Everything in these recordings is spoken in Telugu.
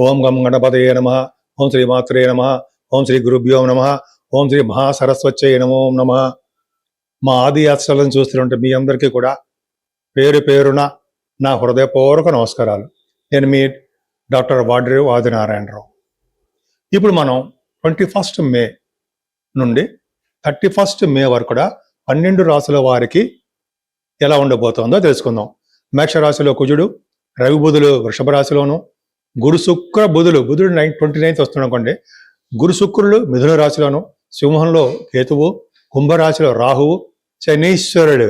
ఓం గం గణపతయే నమః. ఓం శ్రీ మాత్రే నమః. ఓం శ్రీ గురుభ్యో నమః. ఓం శ్రీ మహాసరస్వత్యై నమో నమః. మా ఆది యాత్రలను చూస్తుంటే మీ అందరికీ కూడా పేరు పేరున నా హృదయపూర్వక నమస్కారాలు. నేను మీ డాక్టర్ వాడ్రేవు ఆదినారాయణరావు. ఇప్పుడు మనం 21 మే నుండి 31 మే వరకు కూడా 12 రాసుల వారికి ఎలా ఉండబోతోందో తెలుసుకుందాం. మేషరాశిలో కుజుడు, రవి బుధులు వృషభ రాశిలోను, గురు శుక్ర బుధుడు 29th వస్తున్నాడు అనుకోండి. గురు శుక్రులు మిథున రాశిలోను, సింహంలో కేతువు, కుంభరాశిలో రాహువు, శనీశ్వరుడు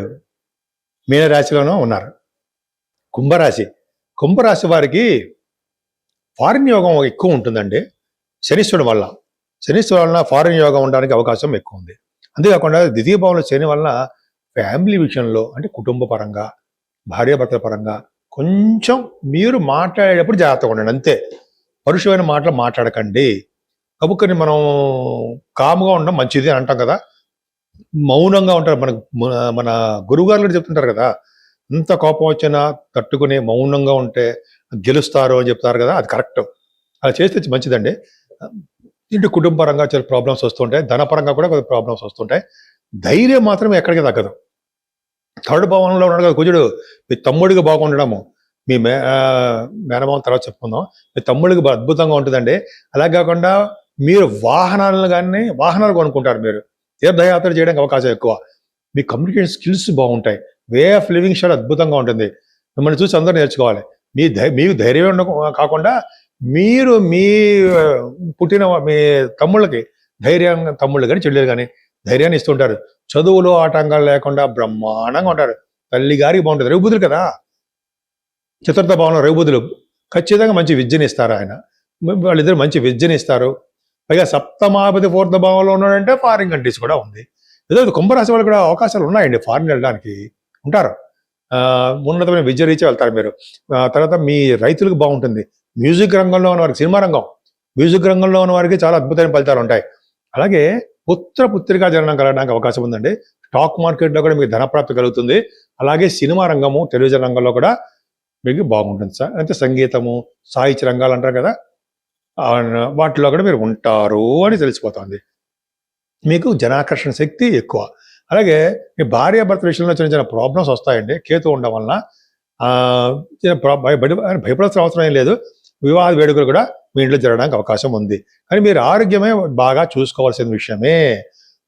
మీనరాశిలోనూ ఉన్నారు. కుంభరాశి వారికి ఫారిన్ యోగం ఎక్కువ ఉంటుందండి. శనీశ్వరుడు వలన ఫారిన్ యోగం ఉండడానికి అవకాశం ఎక్కువ ఉంది. అంతేకాకుండా ద్వితీయ భావంలో శని వలన ఫ్యామిలీ విషయంలో అంటే కుటుంబ పరంగా, భార్యాభర్తల పరంగా కొంచెం మీరు మాట్లాడేటప్పుడు జాగ్రత్తగా ఉండండి. అంతే, పరుషమైన మాటలు మాట్లాడకండి. కబుక్కని మనం కాముగా ఉండడం మంచిది అని అంటాం కదా, మౌనంగా ఉంటారు. మన గురువుగారు కూడా చెప్తుంటారు కదా, ఎంత కోపం వచ్చినా తట్టుకుని మౌనంగా ఉంటే గెలుస్తారు అని చెప్తారు కదా, అది కరెక్ట్. అలా చేస్తే మంచిదండి. ఇంటి కుటుంబ పరంగా చాలా ప్రాబ్లమ్స్ వస్తుంటాయి, ధనపరంగా కూడా కొన్ని ప్రాబ్లమ్స్ వస్తుంటాయి. ధైర్యం మాత్రం ఎక్కడికి తగ్గదు. థర్డ్ భావంలో ఉన్నాడు కదా కుజుడు, మీ తమ్ముడికి బాగుండడము, మీ మేనమామ తర్వాత చెప్పుకుందాం. మీ తమ్ముడికి అద్భుతంగా ఉంటుందండి. అలా కాకుండా మీరు వాహనాలు కొనుక్కుంటారు. మీరు తీర్థయాత్ర చేయడానికి అవకాశం ఎక్కువ. మీ కమ్యూనికేషన్ స్కిల్స్ బాగుంటాయి. వే ఆఫ్ లివింగ్ స్టైల్ అద్భుతంగా ఉంటుంది. మిమ్మల్ని చూసి అందరూ నేర్చుకోవాలి. మీకు ధైర్యం కాకుండా మీరు మీ పుట్టిన మీ తమ్ముళ్ళకి తమ్ముళ్ళు కానీ చెల్లెలు కానీ ధైర్యాన్ని ఇస్తుంటారు. చదువులో ఆటంకాలు లేకుండా బ్రహ్మాండంగా ఉంటారు. తల్లి గారికి బాగుంటుంది. రవిబుధులు కదా, చతుర్థ భావంలో రవిబుధులు ఖచ్చితంగా మంచి విద్యని ఇస్తారు. వాళ్ళిద్దరు మంచి విద్యని ఇస్తారు. పైగా సప్తమాధిపతి 4th భావంలో ఉన్నాడంటే ఫారిన్ కంట్రీస్ కూడా ఉంది. ఏదో కుంభరాశి వాళ్ళు కూడా అవకాశాలు ఉన్నాయండి, ఫారిన్ వెళ్ళడానికి ఉంటారు. ఉన్నతమైన విద్య రీచ్ వెళ్తారు మీరు. తర్వాత మీ రైతులకు బాగుంటుంది. మ్యూజిక్ రంగంలో ఉన్న వారికి, సినిమా రంగం, మ్యూజిక్ రంగంలో ఉన్న వారికి చాలా అద్భుతమైన ఫలితాలు ఉంటాయి. అలాగే పుత్రికా జననం కలగడానికి అవకాశం ఉందండి. స్టాక్ మార్కెట్లో కూడా మీకు ధనప్రాప్తి కలుగుతుంది. అలాగే సినిమా రంగము, టెలివిజన్ రంగంలో కూడా మీకు బాగుంటుంది సార్. అంటే సంగీతము, సాహిత్య రంగాలు అంటారు కదా, వాటిలో కూడా మీరు ఉంటారు అని తెలిసిపోతుంది. మీకు జనాకర్షణ శక్తి ఎక్కువ. అలాగే మీ భార్యాభర్త విషయంలో చిన్న చిన్న ప్రాబ్లమ్స్ వస్తాయండి. కేతు ఉండడం వలన భయపడాల్సిన అవసరం ఏం లేదు. వివాహ వేడుకలు కూడా మీ ఇంట్లో జరగడానికి అవకాశం ఉంది. కానీ మీరు ఆరోగ్యమే బాగా చూసుకోవాల్సిన విషయమే.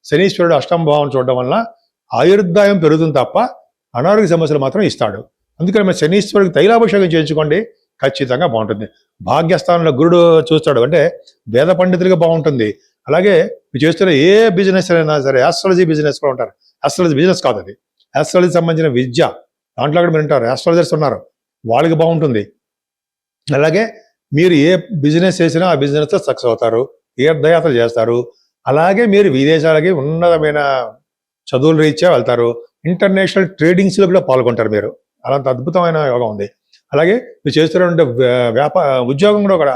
శనీశ్వరుడు అష్టమ భావం చూడడం వల్ల ఆయుర్దాయం పెరుగుతుంది తప్ప అనారోగ్య సమస్యలు మాత్రం ఇస్తాడు. అందుకని మీరు శనీశ్వరుడికి తైలాభిషేకం చేయించుకోండి, ఖచ్చితంగా బాగుంటుంది. భాగ్యస్థానంలో గురుడు చూస్తాడు అంటే వేద పండితులుగా బాగుంటుంది. అలాగే మీరు చేస్తున్న ఏ బిజినెస్ అయినా సరే, ఆస్ట్రాలజీ బిజినెస్ కూడా ఉంటారు. ఆస్ట్రాలజీ బిజినెస్ కాదు అది, ఆస్ట్రాలజీ సంబంధించిన విద్య, దాంట్లో కూడా మీరు ఉంటారు. ఆస్ట్రాలజర్స్ ఉన్నారు, వాళ్ళకి బాగుంటుంది. అలాగే మీరు ఏ బిజినెస్ చేసినా ఆ బిజినెస్తో సక్సెస్ అవుతారు, తీర్థయాత్ర చేస్తారు. అలాగే మీరు విదేశాలకి ఉన్నతమైన చదువుల రీత్యా వెళ్తారు. ఇంటర్నేషనల్ ట్రేడింగ్స్లో కూడా పాల్గొంటారు మీరు. అలాంటి అద్భుతమైన యోగం ఉంది. అలాగే మీరు చేస్తున్నటువంటి ఉద్యోగంలో కూడా,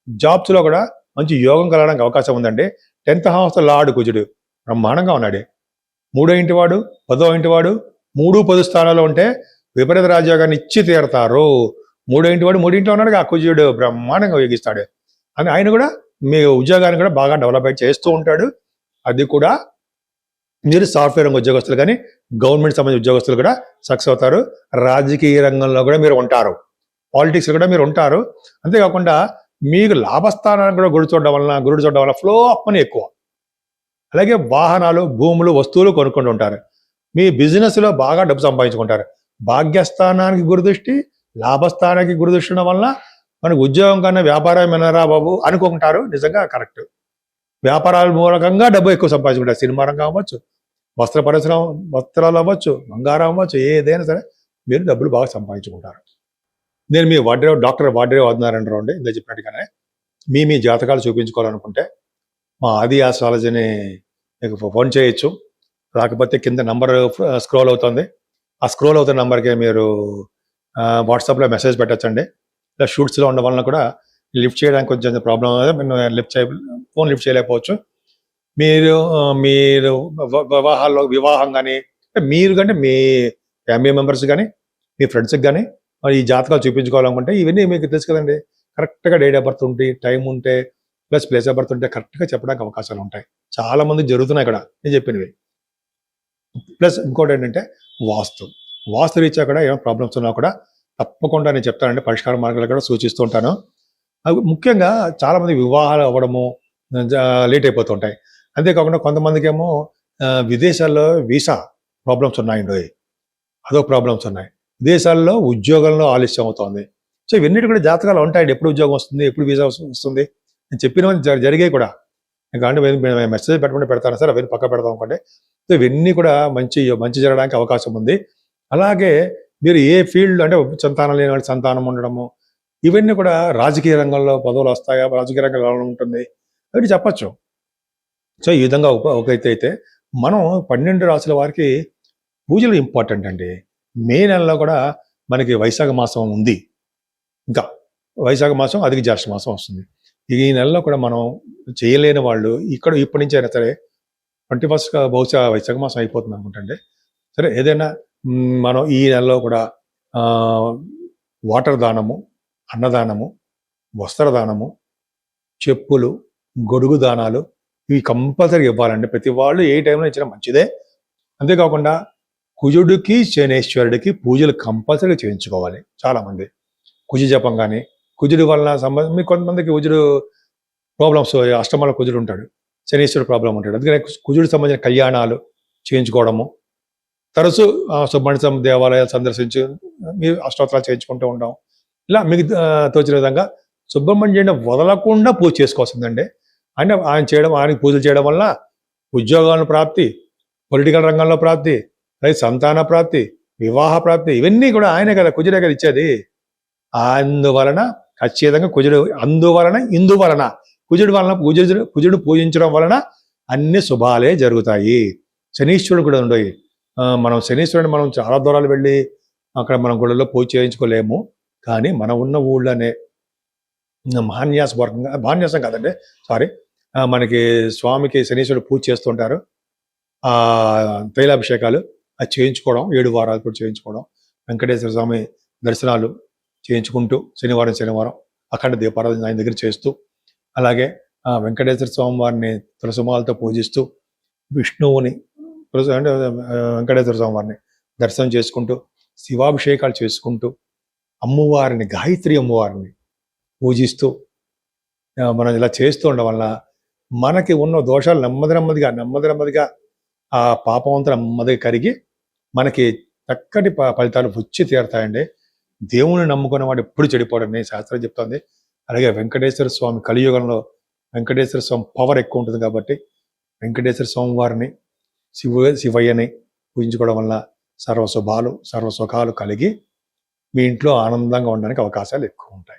జాబ్స్లో కూడా మంచి యోగం కలగడానికి అవకాశం ఉందండి. 10th హౌస్ లార్డ్ కుజుడు బ్రహ్మాండంగా ఉన్నాడు. 3వ ఇంటివాడు, 10వ ఇంటివాడు, 3, 10 స్థానాల్లో ఉంటే విపరీత రాజ్యోగాన్ని ఇచ్చి తీరతారు. 3వ ఇంటివాడు 3 ఇంట్లో ఉన్నాడు, ఆ కుజుడు బ్రహ్మాండంగా ఉపయోగిస్తాడు. అని ఆయన కూడా మీ ఉద్యోగాన్ని కూడా బాగా డెవలప్మెంట్ చేస్తూ ఉంటాడు. అది కూడా మీరు సాఫ్ట్వేర్ రంగ ఉద్యోగస్తులు కానీ, గవర్నమెంట్ సంబంధించిన ఉద్యోగస్తులు కూడా సక్సెస్ అవుతారు. రాజకీయ రంగంలో కూడా మీరు ఉంటారు, పాలిటిక్స్లో కూడా మీరు ఉంటారు. అంతేకాకుండా మీకు లాభస్థానాన్ని కూడా గురుడు చూడడం వలన ఫ్లో ఆఫ్ మనీ ఎక్కువ. అలాగే వాహనాలు, భూములు, వస్తువులు కొనుక్కుంటూ ఉంటారు. మీ బిజినెస్లో బాగా డబ్బు సంపాదించుకుంటారు. భాగ్యస్థానానికి గురుదృష్టి, లాభస్థానానికి గురుదృష్టి ఉండడం వలన మనకు ఉద్యోగం కన్నా వ్యాపారం వినరా బాబు అనుకుంటారు. నిజంగా కరెక్ట్. వ్యాపారాల మూలకంగా డబ్బు ఎక్కువ సంపాదించుకుంటారు. సినిమా రంగం అవ్వచ్చు, వస్త్ర పరిశ్రమ, వస్త్రాలు అవ్వచ్చు, బంగారం అవ్వచ్చు, ఏదైనా సరే మీరు డబ్బులు బాగా సంపాదించుకుంటారు. నేను మీ డాక్టర్ వాడ్రేవు ఆదినారాయణరావు అండి. ఇందా చెప్పినట్టుగానే మీ జాతకాలు చూపించుకోవాలనుకుంటే మా ఆది ఆస్ట్రాలజీని మీకు ఫోన్ చేయొచ్చు. రాకపోతే కింద నంబర్ స్క్రోల్ అవుతుంది. ఆ స్క్రోల్ అవుతున్న నెంబర్కి మీరు వాట్సాప్లో మెసేజ్ పెట్టచ్చండి. ఇలా షూట్స్లో ఉండడం వలన కూడా లిఫ్ట్ చేయడానికి కొంచెం ప్రాబ్లం, ఫోన్ లిఫ్ట్ చేయలేకపోవచ్చు. మీరు వివాహం కానీ, మీరు కంటే మీ ఫ్యామిలీ మెంబర్స్ కానీ, మీ ఫ్రెండ్స్కి కానీ ఈ జాతకాలు చూపించుకోవాలనుకుంటే ఇవన్నీ మీకు తెలుసు కదండి. కరెక్ట్గా డేట్ ఆఫ్ బర్త్ ఉంటే, టైం ఉంటే, ప్లస్ ప్లేస్ ఆఫ్ బర్త్ ఉంటే కరెక్ట్గా చెప్పడానికి అవకాశాలు ఉంటాయి. చాలా మంది జరుగుతున్నాయి ఇక్కడ నేను చెప్పినవి. ప్లస్ ఇంకోటి ఏంటంటే వాస్తు రీత్యా కూడా ఏమైనా ప్రాబ్లమ్స్ ఉన్నా కూడా తప్పకుండా నేను చెప్తానండి, పరిష్కార మార్గాలు కూడా సూచిస్తూ ఉంటాను. అవి ముఖ్యంగా చాలామంది వివాహాలు అవ్వడము లేట్ అయిపోతుంటాయి. అంతేకాకుండా కొంతమందికి ఏమో విదేశాల్లో వీసా ప్రాబ్లమ్స్ ఉన్నాయండి, అదో ప్రాబ్లమ్స్ ఉన్నాయి. విదేశాల్లో ఉద్యోగంలో ఆలస్యం అవుతుంది. సో ఇవన్నిటి కూడా జాతకాలు ఉంటాయండి, ఎప్పుడు ఉద్యోగం వస్తుంది, ఎప్పుడు వీసా వస్తుంది, నేను చెప్పినవన్నీ జరిగాయి కూడా. ఇంకా అంటే మెసేజ్ పెట్టకుండా పెడతాను సార్, అవన్నీ పక్క పెడతాం అనుకోండి. సో ఇవన్నీ కూడా మంచి జరగడానికి అవకాశం ఉంది. అలాగే మీరు ఏ ఫీల్డ్ అంటే సంతానం లేని వాళ్ళు సంతానం ఉండడము, ఇవన్నీ కూడా రాజకీయ రంగంలో పదవులు వస్తాయా, రాజకీయ రంగంలో ఎలా ఉంటుంది అని చెప్పచ్చు. సో ఈ విధంగా ఒక అయితే మనం 12 రాసుల వారికి పూజలు ఇంపార్టెంట్ అండి. మే నెలలో కూడా మనకి వైశాఖ మాసం ఉంది, ఇంకా వైశాఖ మాసం అది జ్యేష్ఠ మాసం వస్తుంది. ఈ నెలలో కూడా మనం చేయలేని వాళ్ళు ఇప్పటి నుంచి అయినా సరే 21st బహుశా వైశాఖ మాసం అయిపోతుంది అనుకుంటండి. సరే ఏదైనా మనం ఈ నెలలో కూడా వాటర్ దానము, అన్నదానము, వస్త్రదానము, చెప్పులు, గొడుగు దానాలు ఇవి కంపల్సరీ ఇవ్వాలండి. ప్రతి వాళ్ళు ఏ టైంలో ఇచ్చినా మంచిదే. అంతేకాకుండా కుజుడికి శనేశ్వరుడికి పూజలు కంపల్సరీగా చేయించుకోవాలి. చాలామంది కుజ జపం కానీ, కుజుడి వలన మీకు కొంతమందికి కుజుడు ప్రాబ్లమ్స్, అష్టమంలో కుజుడు ఉంటాడు, శనీశ్వరుడు ప్రాబ్లం ఉంటాడు. అందుకని కుజుడికి సంబంధించిన కళ్యాణాలు చేయించుకోవడము, తరచు సుబ్రహ్మణ్య దేవాలయాలు సందర్శించి మీరు అష్టోత్తరాలు చేయించుకుంటూ ఉంటాం. ఇలా మీకు తోచిన విధంగా సుబ్రహ్మణ్యుడిని వదలకుండా పూజ చేసుకోవాల్సిందండి. ఆయనకి పూజలు చేయడం వల్ల ఉద్యోగాల ప్రాప్తి, పొలిటికల్ రంగంలో ప్రాప్తి, రైతు సంతాన ప్రాప్తి, వివాహ ప్రాప్తి, ఇవన్నీ కూడా ఆయనే కదా, కుజుడే కదా ఇచ్చేది. అందువలన ఖచ్చితంగా ఇందువలన కుజుడు పూజించడం వలన అన్ని శుభాలే జరుగుతాయి. శనీశ్వరుడు కూడా ఉండవు. మనం శనీశ్వరుని మనం చాలా దూరాలు వెళ్ళి అక్కడ మనం గుళ్ళలో పూజ చేయించుకోలేము. కానీ మనం ఉన్న ఊళ్ళోనే మహాన్యాసం కాదండి, సారీ, మనకి స్వామికి శనీశ్వరుడు పూజ చేస్తుంటారు. తైలాభిషేకాలు అది చేయించుకోవడం, 7 వారాలు కూడా చేయించుకోవడం, వెంకటేశ్వర స్వామి దర్శనాలు చేయించుకుంటూ శనివారం అఖండ దీపారాధన ఆయన దగ్గర చేస్తూ, అలాగే వెంకటేశ్వర స్వామి వారిని తులసిమాలతో పూజిస్తూ, విష్ణువుని అంటే వెంకటేశ్వర స్వామి వారిని దర్శనం చేసుకుంటూ, శివాభిషేకాలు చేసుకుంటూ, అమ్మవారిని గాయత్రి అమ్మవారిని పూజిస్తూ మనం ఇలా చేస్తూ ఉండడం వల్ల మనకి ఉన్న దోషాలు నెమ్మదిగా ఆ పాపవంతులు నెమ్మదిగా కరిగి మనకి చక్కటి ఫలితాలు వచ్చి తీరుతాయండి. దేవుని నమ్ముకున్న వాడు ఎప్పుడు చెడిపోవడని శాస్త్రం చెప్తుంది. అలాగే వెంకటేశ్వర స్వామి కలియుగంలో వెంకటేశ్వర స్వామి పవర్ ఎక్కువ ఉంటుంది కాబట్టి వెంకటేశ్వర స్వామి వారిని శివయ్యని పూజించుకోవడం వల్ల సర్వసుఖాలు కలిగి మీ ఇంట్లో ఆనందంగా ఉండడానికి అవకాశాలు ఎక్కువ ఉంటాయి.